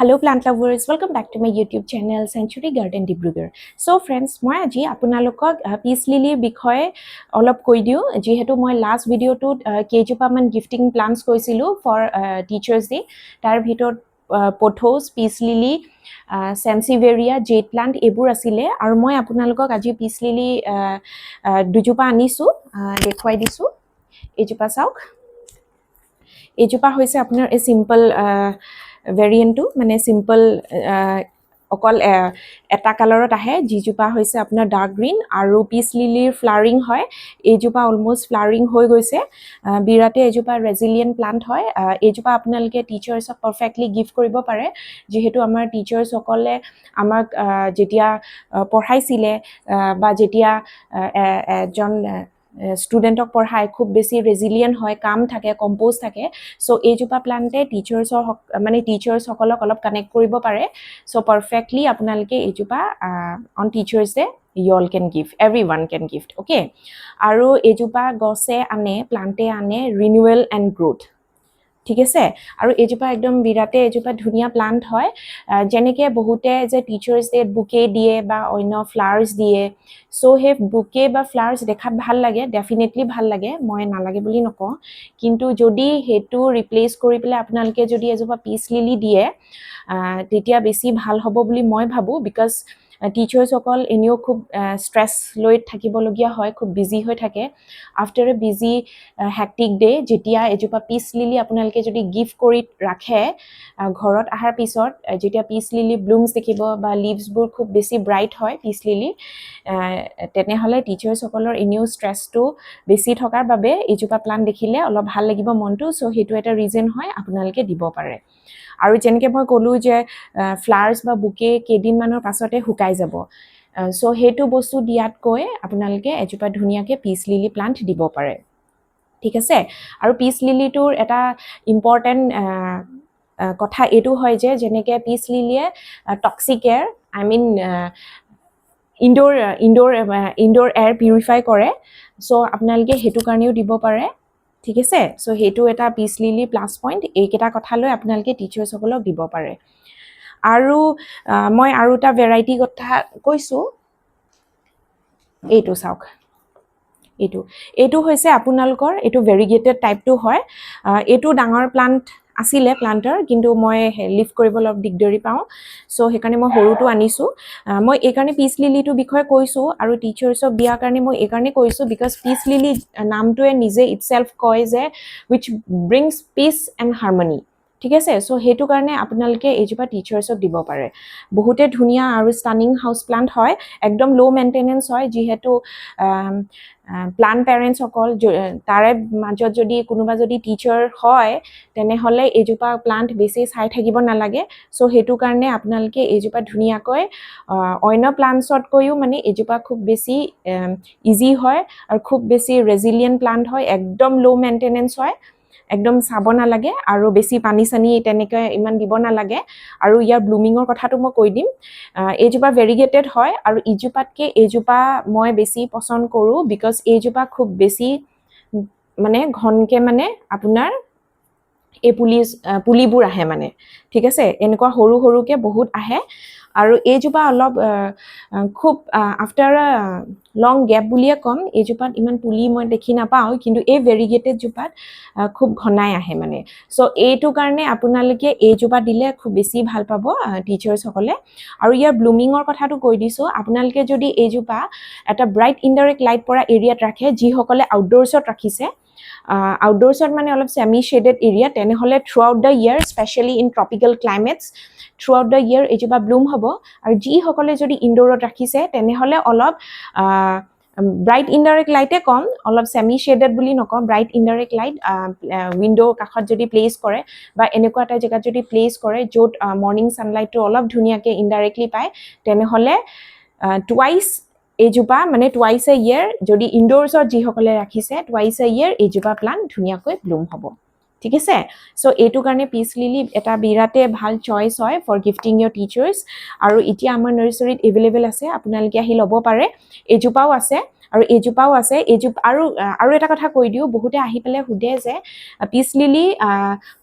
Hello plant lovers, welcome back to my YouTube channel Century Garden Dibrugarh. So friends, moi aji apnalokok peace lily bikhoye olop koi diu jehetu moi last video to kejupa man gifting plants koisilu for teachers day tar bhitor pothos peace lily sansevieria jade plant ebur asile aru moi apnalokok aji peace lily dujupa anisu dekhwai disu ejupa sauk ejupa hoise apnar a simple variant to মানে simple অকল এটা কালাৰত আহে জিজুপা হৈছে আপোনাৰ dark green আৰু piece লিলিৰ flowering হয় এজুপা almost flowering হৈ গৈছে বিৰাতে এজুপা ৰেজিলিয়েন্ট প্লান্ট হয় এজুপা আপোনালোকে টিচাৰ্ছক পাৰফেক্টলি গিফ্ট কৰিব পাৰে যেহেতু আমাৰ টিচাৰ্ছ সকলে আমাক যেতিয়া পঢ়াইছিলে বা যেতিয়া এজন studentক পঢ়াই খুব বেছি ৰেজিলিয়েন্ট হয় কাম থাকে কম্পোজ থাকে সো এজুপা প্লান্টে টিচাৰ্ছৰ মানে টিচাৰ্ছ সকলক অলপ কানেক্ট কৰিব পাৰে সো পাৰফেক্টলি আপোনালোকে এজুপা on teachers day you all can give, everyone can gift, okay? আৰু এজুপা গছে আনে প্লান্টে আনে renewal and growth. ঠিক আছে আৰু এজুপা একদম বিৰাতে এজুপা ধুনিয়া প্লান্ট হয় যেনেকে বহুতে যে টিচাৰ্ছ ডে বুকে দিয়ে বা অন্য ফ্লাৱাৰ্স দিয়ে সো হে বুকে বা ফ্লাৱাৰ্স দেখাত ভাল লাগে ডেফিনেটলি ভাল লাগে মই নালাগে বুলি নকওঁ কিন্তু যদি হেতু ৰিপ্লেস কৰি পেলে আপোনালোকে যদি এজুপা পিচ লিলি দিয়ে তেতিয়া বেছি ভাল হ'ব বুলি মই ভাবো বিকজ টিচাৰ্ছ সকল এনেও খুব ষ্ট্ৰেছ লৈ থাকিবলগীয়া হয় খুব বিজি হৈ থাকে আফটাৰ এ বিজি হেক্টিক ডে যেতিয়া এজুপা পিচ লিলি আপোনালোকে যদি গিফ্ট কৰি ৰাখে ঘৰত আহাৰ পিছত যেতিয়া পিচ লিলি ব্লুমছ দেখিব বা লিভছবোৰ খুব বেছি ব্ৰাইট হয় পিচ লিলি তেনেহলে টিচাৰ্ছ সকলৰ এনেও ষ্ট্ৰেছটো বেছি থকাৰ বাবে এজুপা প্লান্ট দেখিলে অলপ ভাল লাগিব মনটো সো হেতু এটা ৰিজন হয় আপোনালোকে দিব পাৰে আৰু যেনেকে মই ক'লো যে ফ্লাৱাৰ্স বা বুকে কেদিন মানৰ পাছতে হুকাই যাব সো হেতু বস্তু দিয়াত কৈ আপোনালোকে এজুপা ধুনিয়াকে পিচ লিলি প্লান্ট দিব পাৰে ঠিক আছে আৰু পিচ লিলিটোৰ এটা ইম্পৰ্টেন্ট কথা এটো হয় যে যেনেকে পিচ লিলিয়ে toxic air I mean indoor air purify কৰে সো আপোনালোকে হেতু কাৰণেও দিব পাৰে ঠিক আছে সো হেতু এটা পিচ লিলি প্লাস পইণ্ট এইকেটা কথা লৈ আপোনালোকে টিচাৰ্ছ সকলক দিব পাৰে আৰু মই আৰু এটা ভেৰাইটি কথা কৈছো এইটো চাওক এইটো হৈছে আপোনালোকৰ এইটো ভেৰিগেটেড টাইপটো হয় এইটো ডাঙৰ প্লান্ট আছিলে প্লান্টাৰ কিন্তু মই লিফ কৰিব অলপ দিগদাৰি পাওঁ সো হেকাৰণে মই হৰুটো আনিছো মই এই কাৰণে পিচ লিলিটো বিষয় কৈছো আৰু টিচাৰ্ছক বিয়া কাৰণে মই এই কাৰণে কৈছো বিকজ পিচ লিলি নামটোৱে নিজে ইটসেলফ কয় যে which brings peace and harmony ঠিক আছে সো হেতু কাৰণে আপোনালোকে এজুপা টিচাৰ্ছক দিব পাৰে বহুতে ধুনিয়া আৰু ষ্টানিং হাউস প্লান্ট হয় একদম লো মেইনটেনেন্স হয় যেহেতু প্লান্ট পেৰেন্টস সকল তাৰে মাজত যদি কোনোবা যদি টিচাৰ হয় তেনেহলে এজুপা প্লান্ট বেছি চাই থাকিব নালাগে সো হেতু কাৰণে আপোনালোকে এজুপা ধুনিয়াকৈ অন্য প্লান্টছত কৈও মানে এজুপা খুব বেছি ইজি হয় আৰু খুব বেছি ৰেজিলিয়েন্ট প্লান্ট হয় একদম লো মেইনটেনেন্স হয় একদম চাব নালাগে আৰু বেছি পানী সানি তেনেকৈ ইমান দিব নালাগে আৰু ইয়াৰ ব্লুমিংৰ কথাটো মই কৈ দিম এজুপা ভেৰিগেটেড হয় আৰু ইজুপাতকে এজুপা মই বেছি পছন্দ কৰো বিকজ এজুপা খুব বেছি মানে ঘনকে মানে আপোনাৰ এই পুলিবোৰ আহে মানে ঠিক আছে এনেকুৱা হৰু হৰুকে বহুত আহে আৰু এজুপা অলপ খুব আফটাৰ লং গ্যাপ বুলিয়ে কম এজুপাত ইমান পুলি মই দেখি নাপাও কিন্তু এই ভেৰিগেটেড জুপাত খুব ঘনাই আহে মানে সো এইটো কাৰণে আপোনালোকে এজুপা দিলে খুব বেছি ভাল পাব টিচাৰ্ছ সকলে আৰু ইয়াৰ ব্লুমিংৰ কথাটো কৈ দিছো আপোনালোকে যদি এজুপা এটা ব্ৰাইট ইনডাইৰেক্ট লাইট পৰা এৰিয়াত ৰাখে যি সকলে আউটডোৰছত ৰাখিছে আউটডোৰছত মানে অলপ সেমি শেডেড এৰিয়া তেনেহলে throughout the year specially in tropical climates throughout the year এজুপা ব্লুম হ'ব আৰু যি সকলে যদি ইনডোৰত ৰাখিছে তেনেহলে অলপ ব্ৰাইট ইনডাইৰেক্ট লাইটে কম অলপ সেমি শেডেড বুলি নকওঁ ব্ৰাইট ইনডাইৰেক্ট লাইট উইন্ডো কাখত যদি প্লেস কৰে বা এনেকুৱা এটা জায়গা যদি প্লেস কৰে যত মৰ্নিং সানলাইটটো অলপ ধুনিয়াকে ইনডাইৰেক্টলি পায় তেনেহলে টুৱাইস এজুপা মানে টুৱাইস এ ইয়াৰ যদি ইনডোৰছত যি সকলে ৰাখিছে টুৱাইস এ ইয়াৰ এজুপা প্লান্ট ধুনিয়াকৈ ব্লুম হ'ব ঠিক আছে সো এইটো কাৰণে পিচ লিলি এটা বিৰাতে ভাল চইচ হয় ফৰ গিফটিং ইয়োৰ টিচাৰ্ছ আৰু এতিয়া আমাৰ নাৰ্সাৰীত এভেইলেবল আছে আপোনালোকে আহি ল'ব পাৰে এজুপাও আছে আৰু এজোপাও আছে আৰু এটা কথা কৈ দিও বহুতে আহি পেলাই সুধে যে পিচ লিলি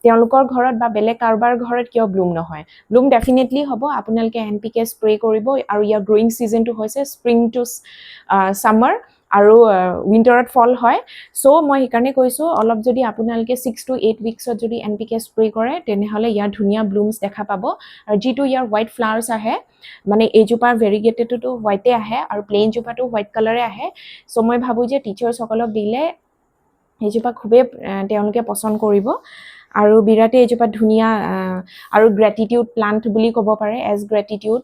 তেওঁলোকৰ ঘৰত বা বেলেগ কাৰোবাৰ ঘৰত কিয় ব্লুম নহয় ব্লুম ডেফিনেটলি হ'ব আপোনালোকে এনপিকে স্প্ৰে কৰিব আৰু ইয়াৰ গ্ৰোইং সিজনটো হৈছে স্প্ৰিং টু সামাৰ আৰু উইন্টাৰত ফল হয় সো মই সেইকাৰণে কৈছো অলপ যদি আপোনালোকে 6 to 8 উইকছত যদি এনপিকে স্প্ৰে কৰে তেনেহলে ইয়াৰ ধুনিয়া ব্লুমছ দেখা পাব আৰু যেটো ইয়াৰ হোৱাইট ফ্লাৱাৰ্স আহে মানে এজোপাৰ ভেৰিগেটেডটো হোৱাইটে আহে আৰু প্লেইন জোপাটো হোৱাইট কালাৰে আহে সো মই ভাবো যে টিচাৰ সকলক দিলে এজোপা খুবে তেওঁলোকে পছন্দ কৰিব আৰু বিৰাটে এজোপা ধুনিয়া আৰু গ্ৰেটিটিউড প্লান্ট বুলি ক'ব পাৰে এজ গ্ৰেটিটিউড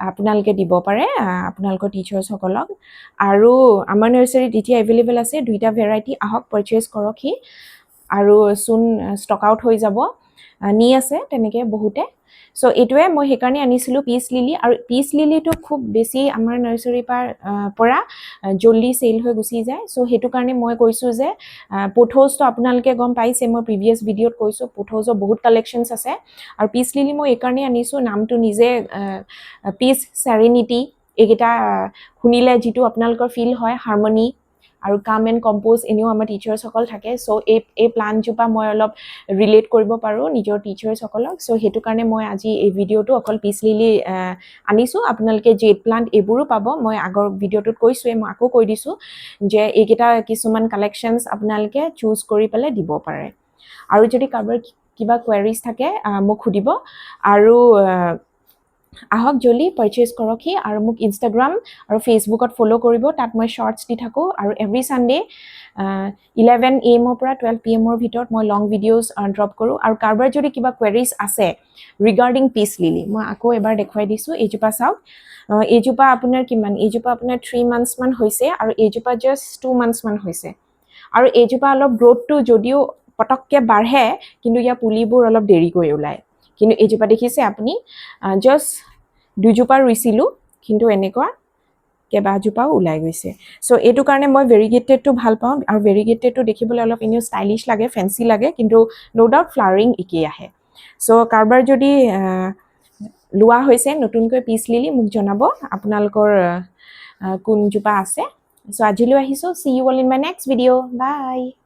আপোনালোকে দিব পাৰে আপোনালোকৰ টিচাৰ্ছ সকলক আৰু আমাৰ নাৰ্সাৰীত এতিয়া এভেইলেবল আছে দুইটা ভেৰাইটি আহক পাৰচেজ কৰকহি আৰু সুন ষ্টক আউট হৈ যাব নি আছে তেনেকে বহুতে সো এটোৱে মই হেকাৰণে আনিছিলো পিচ লিলি আৰু পিচ লিলিটো খুব বেছি আমাৰ নাৰ্সাৰীৰ পৰা জল্দি সেল হৈ গুছি যায় সো হেতু কাৰণে মই কৈছো যে পোথোজটো আপোনালোকে গম পাইছে মই প্ৰিভিয়াস ভিডিওত কৈছো পোথোজৰ বহুত কালেকশনছ আছে আৰু পিচ লিলি মই একাৰণে আনিছো নামটো নিজে পিচ সেৰেনিটি এগেটা শুনিলে যেটো আপোনালোকৰ ফিল হয় হাৰমনি আৰু কাম এণ্ড কম্পোজ এনেও আমাৰ টিচাৰ সকল থাকে সো এই প্লান জোপা মই অলপ ৰিলেট কৰিব পাৰো নিজৰ টিচাৰ সকলক সো হেতু কাৰণে মই আজি এই ভিডিওটো অকল পিচ লিলি আনিছো আপোনালোকে জেড প্লান্ট এবোৰো পাব মই আগৰ ভিডিওটোত কৈছোৱে মই আকৌ কৈ দিছো যে এইকেইটা কিছুমান কালেকশনছ আপোনালোকে চুজ কৰি পেলে দিব পাৰে আৰু যদি কাৰোবাৰ কিবা কোৱেৰিজ থাকে মোক খুদিব আৰু আহক জলি পাৰচেজ কৰকহি আৰু মোক ইনষ্টাগ্ৰাম আৰু ফেসবুকত ফলো কৰিব তাত মই শৰ্টছ দি থাকো আৰু এভৰি সানডে 11 AM পৰা 12 PM ভিতৰত মই লং ভিডিওস ড্ৰপ কৰো আৰু কাৰোবাৰ যদি কিবা কোৱেৰিজ আছে ৰিগাৰ্ডিং পিচ লিলি মই আকৌ এবাৰ দেখুৱাই দিছো এইজোপা চাওক এইজোপা আপোনাৰ কিমান এইজোপা আপোনাৰ 3 মান্থস মান হৈছে আৰু এইজোপা জাস্ট 2 মান্থস মান হৈছে আৰু এইজোপা অলপ গ্ৰোথটো যদিও পটককে বাঢ়ে কিন্তু ইয়া পুলিবোৰ অলপ দেৰিকৈ ওলায় কিন্তু এইজোপা দেখিছে আপুনি জাস্ট দুজোপা ৰুইছিলো কিন্তু এনেকুৱা কেবাজোপাও ওলাই গৈছে সো এটো কাৰণে মই ভেৰিগেটেডটো ভাল পাওঁ আৰু ভেৰিগেটেডটো দেখিবলৈ অলপ ইনিও ষ্টাইলিশ লাগে ফেন্সি লাগে কিন্তু নো ডাউট ফ্লাৱাৰিং ইকি আহে সো কাৰোবাৰ যদি লোৱা হৈছে নতুনকৈ পিচ লিলি মোক জনাব আপোনালোকৰ কোনজোপা আছে সো আজিলৈ আহিছো see you all in my next video bye